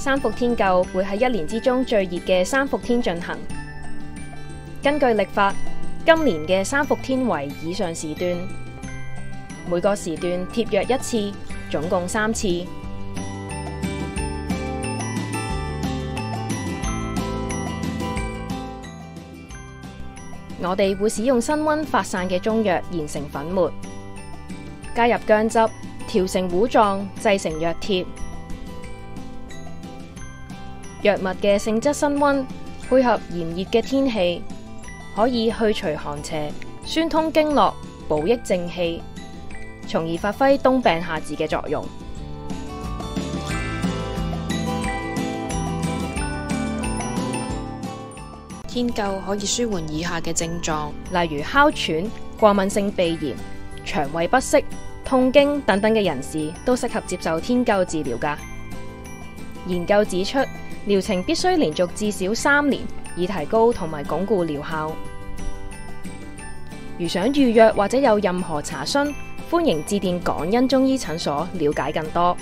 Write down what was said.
三伏天灸會喺一年之中最熱嘅三伏天進行。根據曆法，今年嘅三伏天為以上時段，每個時段貼藥1次，總共3次。我哋會使用辛溫發散嘅中藥研成粉末，加入薑汁，調成糊狀，製成藥貼。藥物嘅性質辛溫，配合炎熱嘅天氣，可以去除寒邪、宣通經絡、補益正氣，從而發揮冬病夏治嘅作用。天灸可以舒緩以下嘅症狀，例如哮喘、過敏性鼻炎、腸胃不適、痛經等等嘅人士都適合接受天灸治療㗎。研究指出，療程必須連續至少3年，以提高同埋鞏固療效。如想預約或者有任何查詢，歡迎致電港恩中醫診所了解更多。